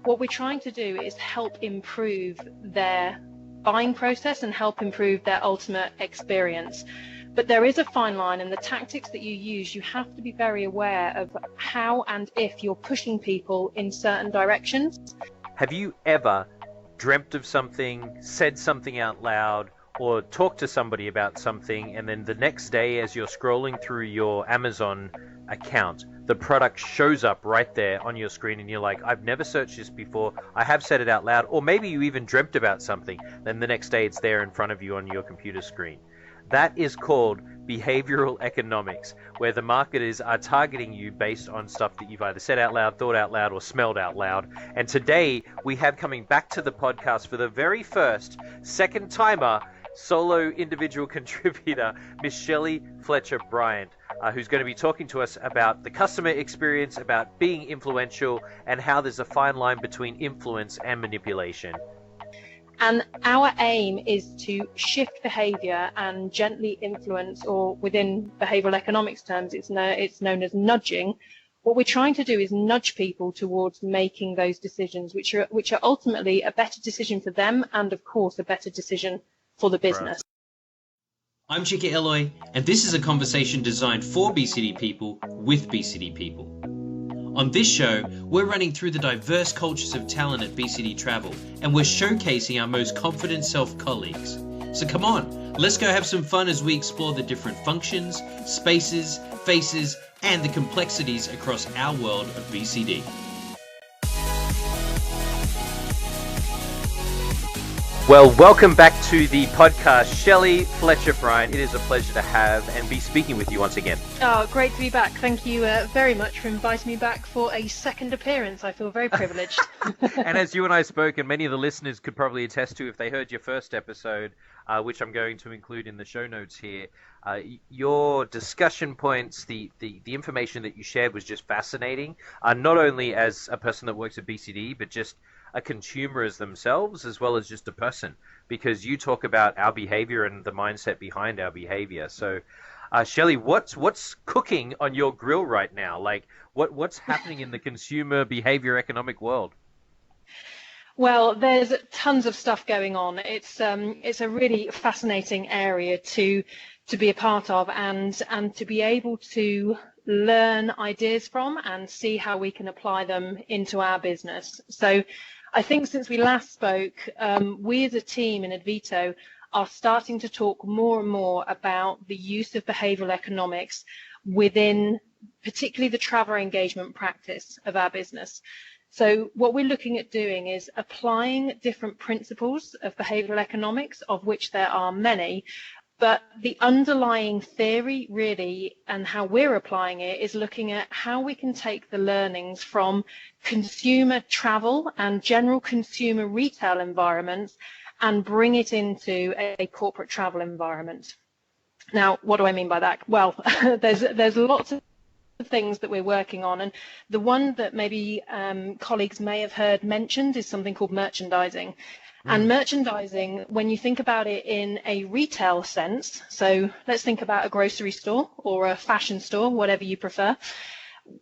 what we're trying to do is help improve their buying process and help improve their ultimate experience. But there is a fine line, and the tactics that you use, you have to be very aware of how and if you're pushing people in certain directions. Have you ever dreamt of something, said something out loud, or talked to somebody about something, and then the next day as you're scrolling through your Amazon account, the product shows up right there on your screen and you're like, I've never searched this before, I have said it out loud, or maybe you even dreamt about something, then the next day it's there in front of you on your computer screen. That is called behavioral economics, where the marketers are targeting you based on stuff that you've either said out loud, thought out loud, or smelled out loud. And today we have coming back to the podcast for the very first second timer, solo individual contributor, Miss Shelley Fletcher-Bryant, who's going to be talking to us about the customer experience, about being influential, and how there's a fine line between influence and manipulation. And our aim is to shift behavior and gently influence, or within behavioral economics terms, it's known as nudging. What we're trying to do is nudge people towards making those decisions, which are ultimately a better decision for them and, of course, a better decision for the business. Right. I'm Chika Eloy, and this is a conversation designed for BCD people with BCD people. On this show, we're running through the diverse cultures of talent at BCD Travel, and we're showcasing our most confident self-colleagues. So come on, let's go have some fun as we explore the different functions, spaces, faces, and the complexities across our world of BCD. Well, welcome back to the podcast, Shelley Fletcher-Bryant. It is a pleasure to have and be speaking with you once again. Oh, great to be back. Thank you very much for inviting me back for a second appearance. I feel very privileged. And as you and I spoke, and many of the listeners could probably attest to if they heard your first episode, which I'm going to include in the show notes here, your discussion points, the information that you shared was just fascinating, not only as a person that works at BCD, but just a consumer as themselves, as well as just a person, because you talk about our behavior and the mindset behind our behavior. So, Shelley, what's cooking on your grill right now? Like, what's happening in the consumer behavior economic world? Well, there's tons of stuff going on. It's a really fascinating area to be a part of, and to be able to learn ideas from and see how we can apply them into our business. So I think since we last spoke, we as a team in Advito are starting to talk more and more about the use of behavioral economics within particularly the traveler engagement practice of our business. So what we're looking at doing is applying different principles of behavioral economics, of which there are many, but the underlying theory really, and how we're applying it, is looking at how we can take the learnings from consumer travel and general consumer retail environments and bring it into a corporate travel environment. Now, what do I mean by that? Well, there's lots of things that we're working on, and the one that maybe colleagues may have heard mentioned is something called merchandising. And merchandising, when you think about it in a retail sense, so let's think about a grocery store or a fashion store, whatever you prefer,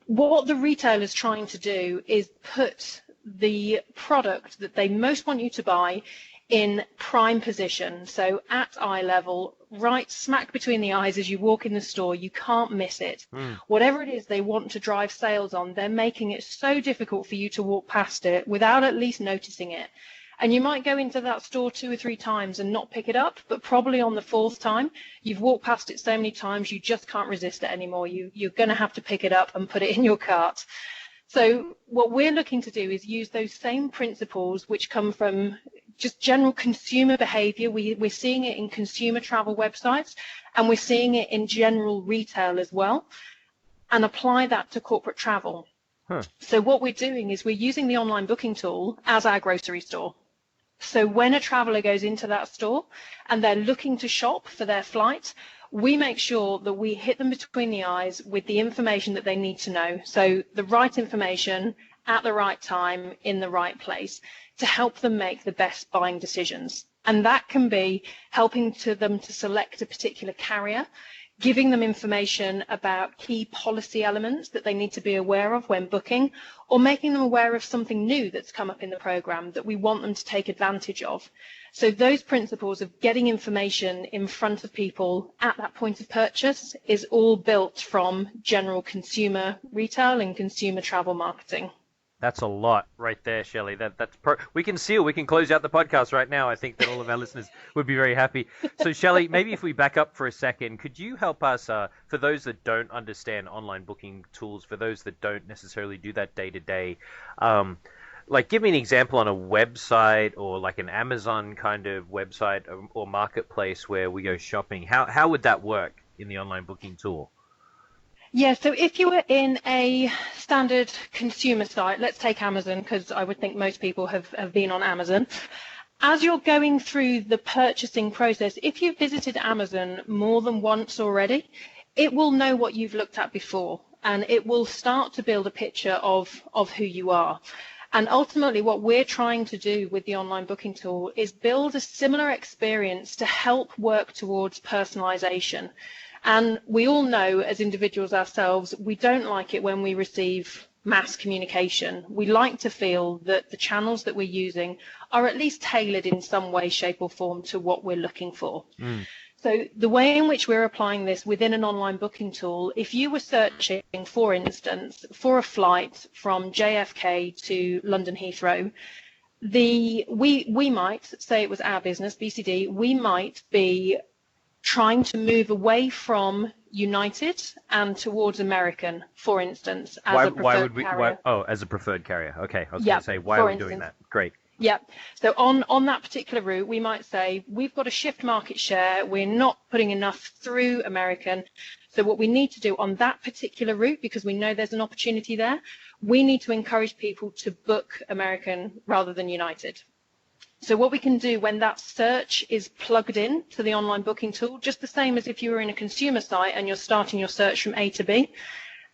what the retailer is trying to do is put the product that they most want you to buy in prime position, so at eye level, right smack between the eyes as you walk in the store. You can't miss it. Whatever it is they want to drive sales on, they're making it so difficult for you to walk past it without at least noticing it. And you might go into that store 2 or 3 times and not pick it up, but probably on the 4th time, you've walked past it so many times, you just can't resist it anymore. You're going to have to pick it up and put it in your cart. So what we're looking to do is use those same principles which come from just general consumer behavior. We're seeing it in consumer travel websites, and we're seeing it in general retail as well, and apply that to corporate travel. So what we're doing is we're using the online booking tool as our grocery store. So when a traveler goes into that store and they're looking to shop for their flight, we make sure that we hit them between the eyes with the information that they need to know. So the right information at the right time in the right place to help them make the best buying decisions. And that can be helping them to select a particular carrier, giving them information about key policy elements that they need to be aware of when booking, or making them aware of something new that's come up in the program that we want them to take advantage of. So those principles of getting information in front of people at that point of purchase is all built from general consumer retail and consumer travel marketing. That's a lot right there, Shelley. We can close out the podcast right now. I think that all of our listeners would be very happy. So, Shelley, maybe if we back up for a second, could you help us, for those that don't understand online booking tools, for those that don't necessarily do that day to day, like give me an example on a website or like an Amazon kind of website or marketplace where we go shopping. How would that work in the online booking tool? Yeah, so if you were in a standard consumer site, let's take Amazon, because I would think most people have been on Amazon. As you're going through the purchasing process, if you've visited Amazon more than once already, it will know what you've looked at before, and it will start to build a picture of who you are. And ultimately, what we're trying to do with the online booking tool is build a similar experience to help work towards personalization. And we all know as individuals ourselves, we don't like it when we receive mass communication. We like to feel that the channels that we're using are at least tailored in some way, shape or form to what we're looking for. So the way in which we're applying this within an online booking tool, if you were searching, for instance, for a flight from JFK to London Heathrow, we might say, it was our business, BCD, we might be trying to move away from United and towards American, for instance, as a preferred carrier. As a preferred carrier. Okay, I was going to say, why are we doing that? Great. Yeah, so on that particular route, we might say, we've got a shift market share, we're not putting enough through American, so what we need to do on that particular route, because we know there's an opportunity there, we need to encourage people to book American rather than United. So what we can do when that search is plugged in to the online booking tool, just the same as if you were in a consumer site and you're starting your search from A to B,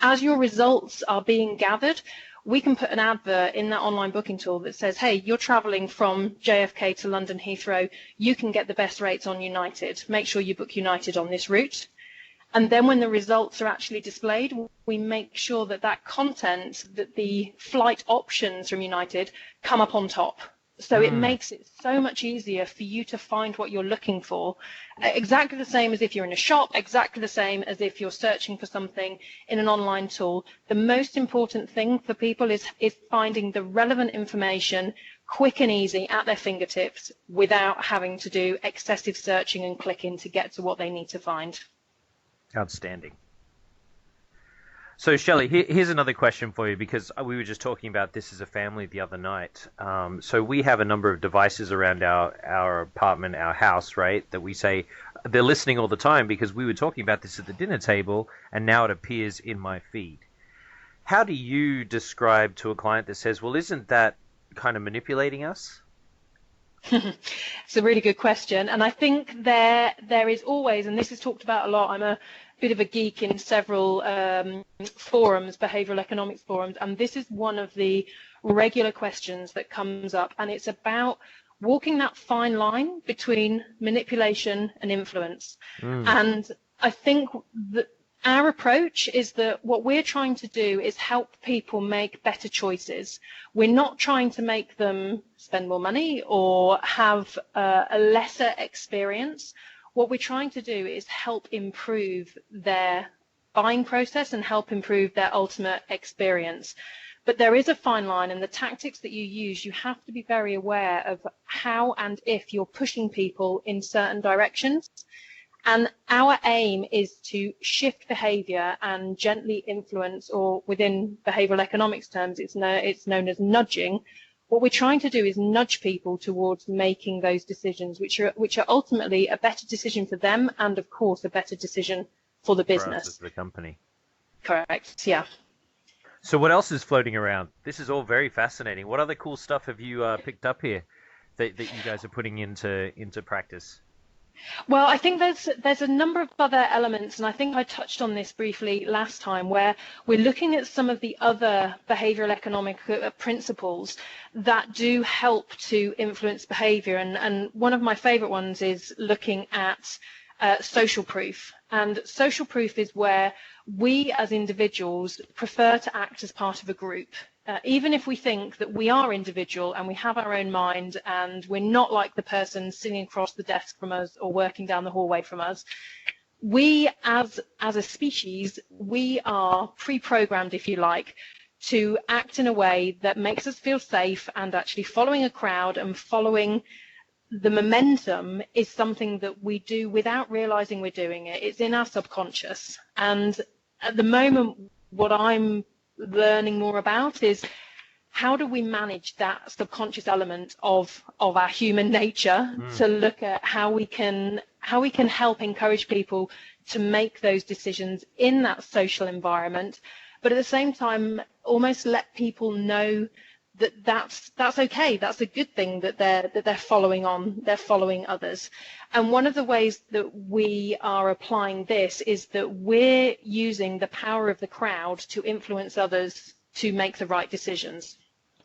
as your results are being gathered, we can put an advert in that online booking tool that says, hey, you're traveling from JFK to London Heathrow, you can get the best rates on United. Make sure you book United on this route. And then when the results are actually displayed, we make sure that that content, that the flight options from United come up on top. So it makes it so much easier for you to find what you're looking for. Exactly the same as if you're in a shop, exactly the same as if you're searching for something in an online tool. The most important thing for people is finding the relevant information quick and easy at their fingertips without having to do excessive searching and clicking to get to what they need to find. Outstanding. So, Shelley, here's another question for you, because we were just talking about this as a family the other night. So we have a number of devices around our apartment, our house, right, that we say they're listening all the time because we were talking about this at the dinner table and now it appears in my feed. How do you describe to a client that says, well, isn't that kind of manipulating us? It's a really good question. And I think there is always, and this is talked about a lot, I'm a bit of a geek in several forums, behavioral economics forums, and this is one of the regular questions that comes up, and it's about walking that fine line between manipulation and influence. And I think that our approach is that what we're trying to do is help people make better choices. We're not trying to make them spend more money or have a lesser experience. What we're trying to do is help improve their buying process and help improve their ultimate experience. But there is a fine line, and the tactics that you use, you have to be very aware of how and if you're pushing people in certain directions. And our aim is to shift behavior and gently influence, or within behavioral economics terms, it's known as nudging. What we're trying to do is nudge people towards making those decisions, which are ultimately a better decision for them and, of course, a better decision for the business. For us as the company. Correct, yeah. So what else is floating around? This is all very fascinating. What other cool stuff have you picked up here that you guys are putting into practice? Well, I think there's a number of other elements, and I think I touched on this briefly last time, where we're looking at some of the other behavioral economic principles that do help to influence behavior. And one of my favorite ones is looking at social proof. And social proof is where we as individuals prefer to act as part of a group. Even if we think that we are individual and we have our own mind and we're not like the person sitting across the desk from us or working down the hallway from us, we as a species, we are pre-programmed, if you like, to act in a way that makes us feel safe, and actually following a crowd and following the momentum is something that we do without realizing we're doing it. It's in our subconscious. And at the moment, what I'm learning more about is how do we manage that subconscious element of our human nature to look at how we can help encourage people to make those decisions in that social environment, but at the same time almost let people know that that's okay, that's a good thing that they're following others. And one of the ways that we are applying this is that we're using the power of the crowd to influence others to make the right decisions.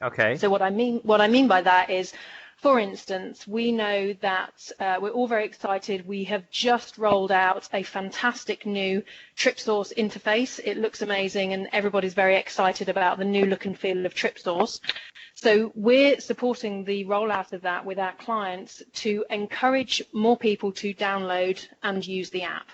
Okay. So what I mean by that is, for instance, we know that we're all very excited. We have just rolled out a fantastic new TripSource interface. It looks amazing, and everybody's very excited about the new look and feel of TripSource. So we're supporting the rollout of that with our clients to encourage more people to download and use the app.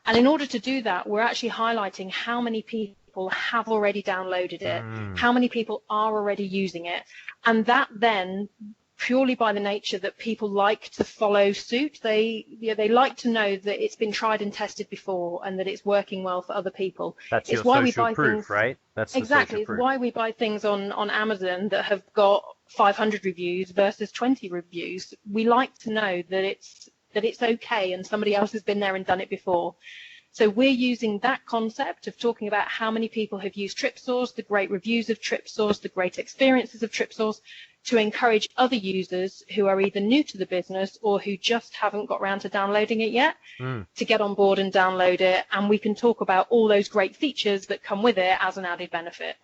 And in order to do that, we're actually highlighting how many people have already downloaded it, how many people are already using it, and that then, purely by the nature that people like to follow suit, they like to know that it's been tried and tested before and that it's working well for other people. That's it's your why social we buy proof, things, right? That's exactly. The social proof. It's why we buy things on Amazon that have got 500 reviews versus 20 reviews. We like to know that it's okay and somebody else has been there and done it before. So we're using that concept of talking about how many people have used TripSource, the great reviews of TripSource, the great experiences of TripSource, to encourage other users who are either new to the business or who just haven't got around to downloading it yet to get on board and download it. And we can talk about all those great features that come with it as an added benefit.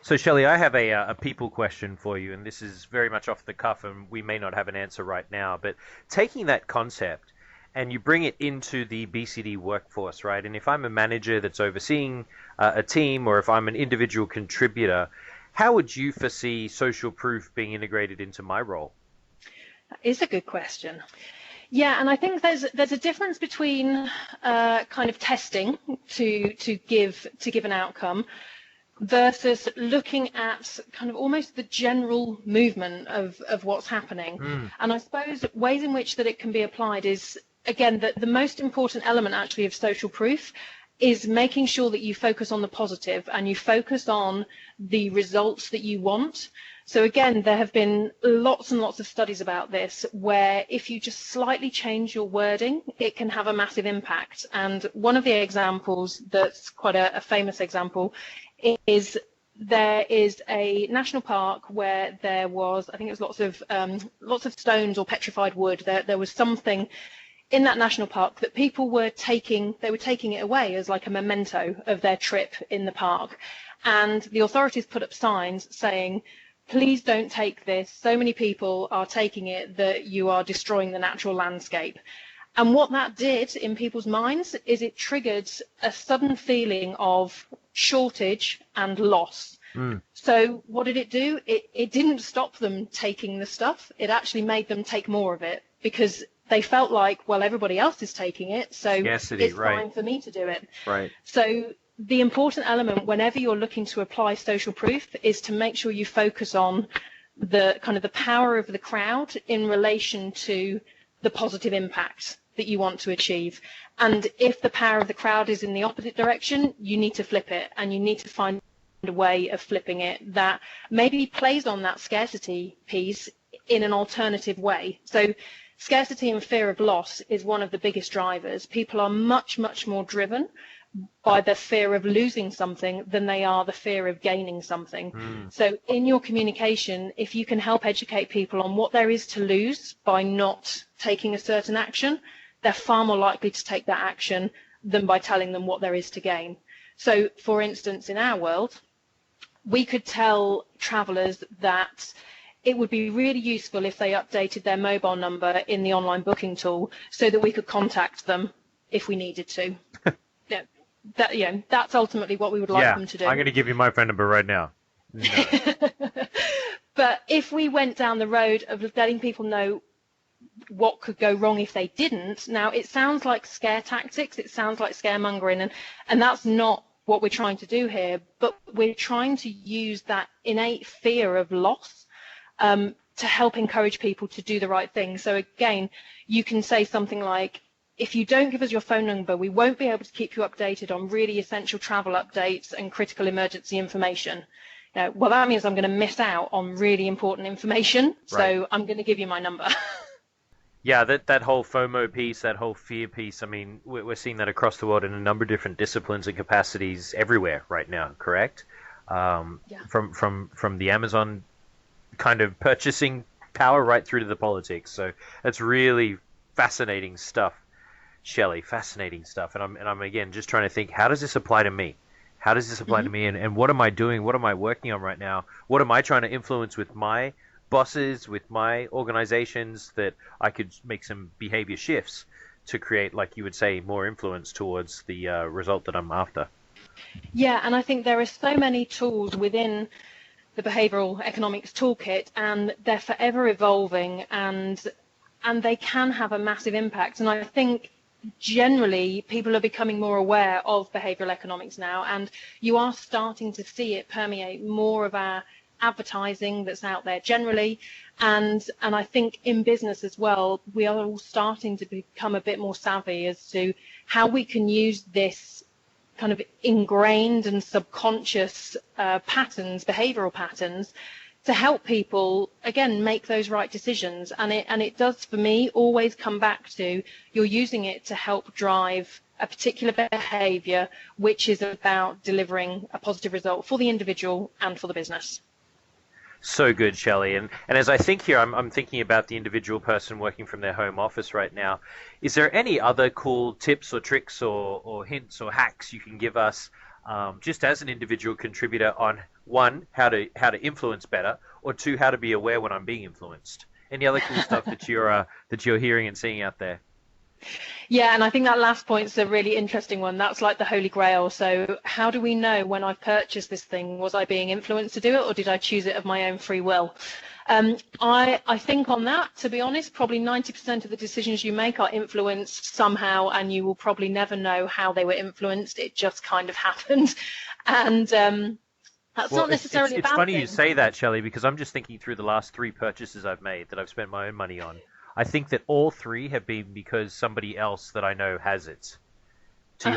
So, Shelley, I have a people question for you, and this is very much off the cuff, and we may not have an answer right now. But taking that concept and you bring it into the BCD workforce, right? And if I'm a manager that's overseeing a team, or if I'm an individual contributor, how would you foresee social proof being integrated into my role? That is a good question. Yeah, and I think there's a difference between kind of testing to give an outcome versus looking at kind of almost the general movement of what's happening. And I suppose ways in which that it can be applied is, again, the most important element actually of social proof is making sure that you focus on the positive and you focus on the results that you want. So again, there have been lots and lots of studies about this where if you just slightly change your wording, it can have a massive impact. And one of the examples that's quite a famous example is there is a national park where there was, I think it was lots of stones or petrified wood. There was something in that national park that people were taking it away as like a memento of their trip in the park. And the authorities put up signs saying, please don't take this. So many people are taking it that you are destroying the natural landscape. And what that did in people's minds is it triggered a sudden feeling of shortage and loss. So what did it do? It didn't stop them taking the stuff. It actually made them take more of it because they felt like, well, everybody else is taking it, so it's fine for me to do it. Right. So the important element whenever you're looking to apply social proof is to make sure you focus on the kind of the power of the crowd in relation to the positive impact that you want to achieve. And if the power of the crowd is in the opposite direction, you need to flip it, and you need to find a way of flipping it that maybe plays on that scarcity piece in an alternative way. So scarcity and fear of loss is one of the biggest drivers. People are much, much more driven by the fear of losing something than they are the fear of gaining something. So in your communication, if you can help educate people on what there is to lose by not taking a certain action, they're far more likely to take that action than by telling them what there is to gain. So, for instance, in our world, we could tell travelers that it would be really useful if they updated their mobile number in the online booking tool so that we could contact them if we needed to. That's ultimately what we would like them to do. I'm going to give you my phone number right now. No. But if we went down the road of letting people know what could go wrong if they didn't, now it sounds like scare tactics, it sounds like scaremongering, and that's not what we're trying to do here, but we're trying to use that innate fear of loss to help encourage people to do the right thing. So again, you can say something like, if you don't give us your phone number, we won't be able to keep you updated on really essential travel updates and critical emergency information. Well, that means I'm going to miss out on really important information, so Right. I'm going to give you my number. Yeah, that whole FOMO piece, that whole fear piece, I mean, we're seeing that across the world in a number of different disciplines and capacities everywhere right now, correct? Yeah. From the Amazon kind of purchasing power right through to the politics. So that's really fascinating stuff, Shelley, fascinating stuff. And I'm again just trying to think, how does this apply to me? How does this apply to me? And what am I doing? What am I working on right now? What am I trying to influence with my bosses, with my organizations, that I could make some behavior shifts to create, like you would say, more influence towards the result that I'm after? Yeah, and I think there are so many tools within the behavioral economics toolkit, and they're forever evolving, and they can have a massive impact. And I think generally people are becoming more aware of behavioral economics now, and you are starting to see it permeate more of our advertising that's out there generally, and I think in business as well, we are all starting to become a bit more savvy as to how we can use this kind of ingrained and subconscious patterns, behavioral patterns, to help people, again, make those right decisions. And it does, for me, always come back to you're using it to help drive a particular behavior, which is about delivering a positive result for the individual and for the business. So good, Shelley. And as I think here, I'm thinking about the individual person working from their home office right now. Is there any other cool tips or tricks or hints or hacks you can give us, just as an individual contributor, on one, how to influence better, or two, how to be aware when I'm being influenced? Any other cool stuff that you're hearing and seeing out there? Yeah, and I think that last point's a really interesting one. That's like the holy grail. So how do we know when I've purchased this thing, was I being influenced to do it, or did I choose it of my own free will? I think on that, to be honest, probably 90% of the decisions you make are influenced somehow, and you will probably never know how they were influenced. It just kind of happened. And that's not necessarily a bad thing. It's funny you say that, Shelley, because I'm just thinking through the last 3 purchases I've made that I've spent my own money on. I think that all 3 have been because somebody else that I know has it. To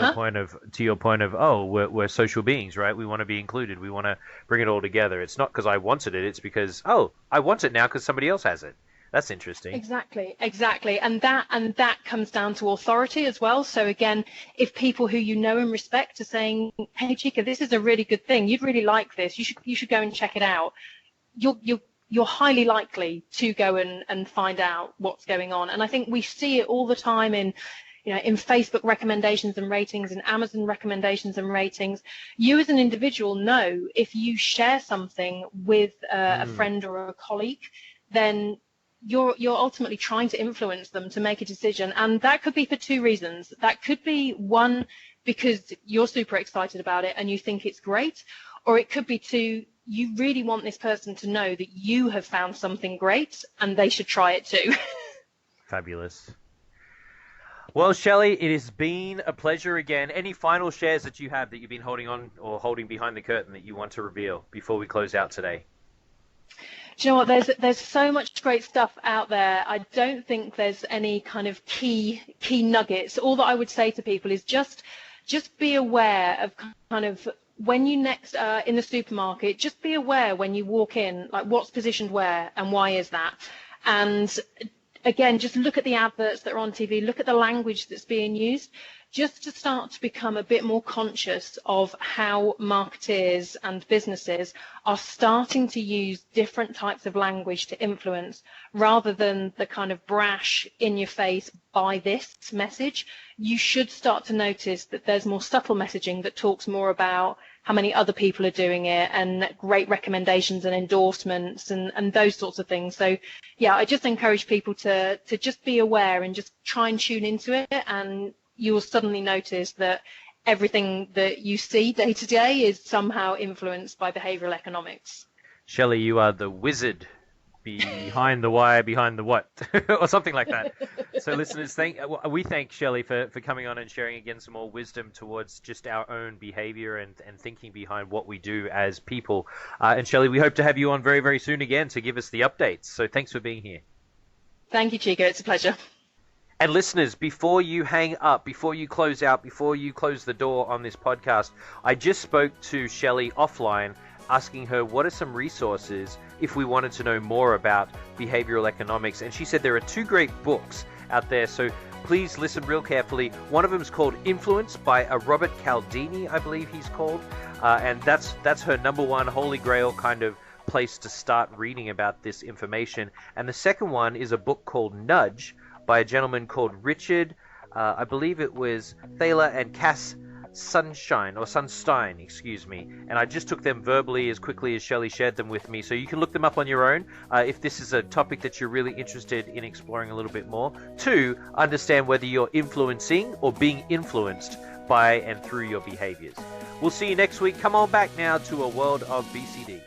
your point of, oh, we're social beings, right? We want to be included. We want to bring it all together. It's not because I wanted it. It's because, oh, I want it now because somebody else has it. That's interesting. Exactly. And that comes down to authority as well. So again, if people who you know and respect are saying, hey, Chica, this is a really good thing, you'd really like this, you should go and check it out, you're highly likely to go and find out what's going on. And I think we see it all the time in Facebook recommendations and ratings, in Amazon recommendations and ratings. You as an individual know if you share something with a friend or a colleague, then you're ultimately trying to influence them to make a decision. And that could be for 2 reasons. That could be, 1, because you're super excited about it and you think it's great, or it could be 2, you really want this person to know that you have found something great and they should try it too. Fabulous. Well, Shelley, it has been a pleasure again. Any final shares that you have that you've been holding on or holding behind the curtain that you want to reveal before we close out today? Do you know what? There's so much great stuff out there. I don't think there's any kind of key nuggets. All that I would say to people is just be aware of kind of when you next in the supermarket, just be aware when you walk in, like what's positioned where and why is that? And again, just look at the adverts that are on TV, look at the language that's being used, just to start to become a bit more conscious of how marketeers and businesses are starting to use different types of language to influence, rather than the kind of brash, in-your-face, buy this message. You should start to notice that there's more subtle messaging that talks more about how many other people are doing it, and great recommendations and endorsements and those sorts of things. So yeah, I just encourage people to just be aware and just try and tune into it, and you'll suddenly notice that everything that you see day to day is somehow influenced by behavioral economics. Shelley, you are the wizard behind the why, behind the what, or something like that. So listeners, we thank Shelley for coming on and sharing again some more wisdom towards just our own behavior and thinking behind what we do as people. And Shelley, we hope to have you on very, very soon again to give us the updates. So thanks for being here. Thank you, Chico. It's a pleasure. And listeners, before you hang up, before you close out, before you close the door on this podcast, I just spoke to Shelley offline, asking her what are some resources if we wanted to know more about behavioral economics. And she said there are 2 great books out there, so please listen real carefully. One of them is called Influence by Robert Cialdini, I believe he's called. And that's her number one holy grail kind of place to start reading about this information. And the second one is a book called Nudge by a gentleman called Richard, I believe it was Thaler and Cass Sunstein, excuse me. And I just took them verbally as quickly as Shelley shared them with me. So you can look them up on your own if this is a topic that you're really interested in exploring a little bit more, to understand whether you're influencing or being influenced by and through your behaviors. We'll see you next week. Come on back now to a world of BCD.